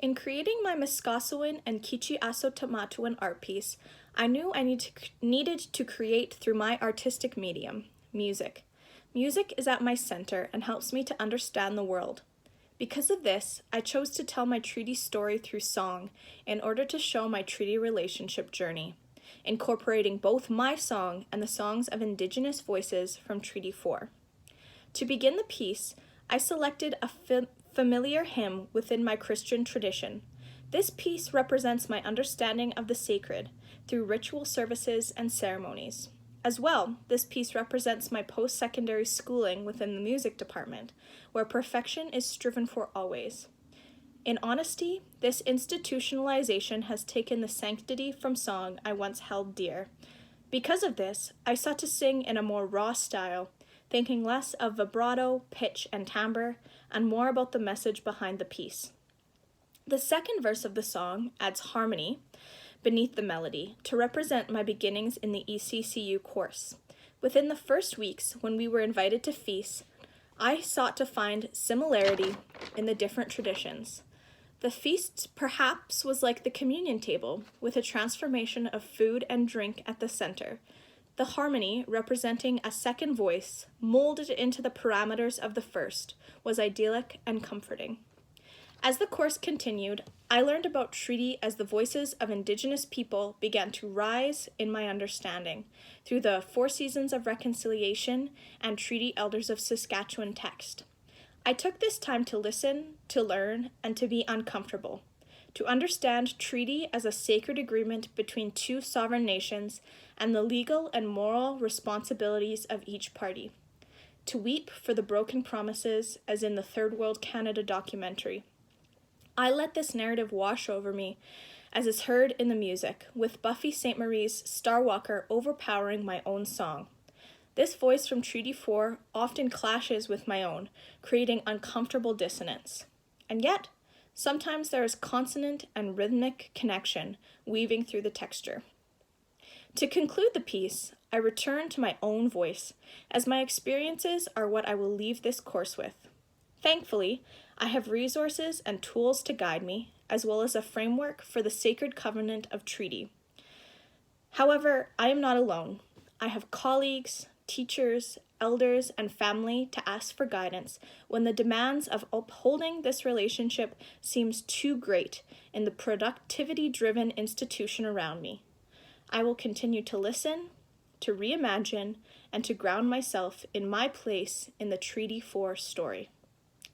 In creating my Miskasuin and Kichi Aso Tamatuan art piece, I knew I needed to create through my artistic medium, music. Music is at my center and helps me to understand the world. Because of this, I chose to tell my treaty story through song in order to show my treaty relationship journey, incorporating both my song and the songs of Indigenous voices from Treaty 4. To begin the piece, I selected a familiar hymn within my Christian tradition. This piece represents my understanding of the sacred through ritual services and ceremonies. As well, this piece represents my post-secondary schooling within the music department, where perfection is striven for always. In honesty, this institutionalization has taken the sanctity from song I once held dear. Because of this, I sought to sing in a more raw style, thinking less of vibrato, pitch, and timbre, and more about the message behind the piece. The second verse of the song adds harmony beneath the melody to represent my beginnings in the ECCU course. Within the first weeks, when we were invited to feast, I sought to find similarity in the different traditions. The feast perhaps was like the communion table, with a transformation of food and drink at the center. The harmony, representing a second voice, molded into the parameters of the first, was idyllic and comforting. As the course continued, I learned about treaty as the voices of Indigenous people began to rise in my understanding through the 4 Seasons of Reconciliation and Treaty Elders of Saskatchewan text. I took this time to listen, to learn, and to be uncomfortable, to understand treaty as a sacred agreement between 2 sovereign nations and the legal and moral responsibilities of each party, to weep for the broken promises as in the Third World Canada documentary. I let this narrative wash over me, as is heard in the music, with Buffy St. Marie's Starwalker overpowering my own song. This voice from Treaty 4 often clashes with my own, creating uncomfortable dissonance. And yet, sometimes there is consonant and rhythmic connection weaving through the texture. To conclude the piece, I return to my own voice, as my experiences are what I will leave this course with. Thankfully, I have resources and tools to guide me, as well as a framework for the sacred covenant of treaty. However, I am not alone. I have colleagues, teachers, elders, and family to ask for guidance when the demands of upholding this relationship seems too great in the productivity-driven institution around me. I will continue to listen, to reimagine, and to ground myself in my place in the Treaty 4 story.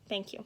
Thank you.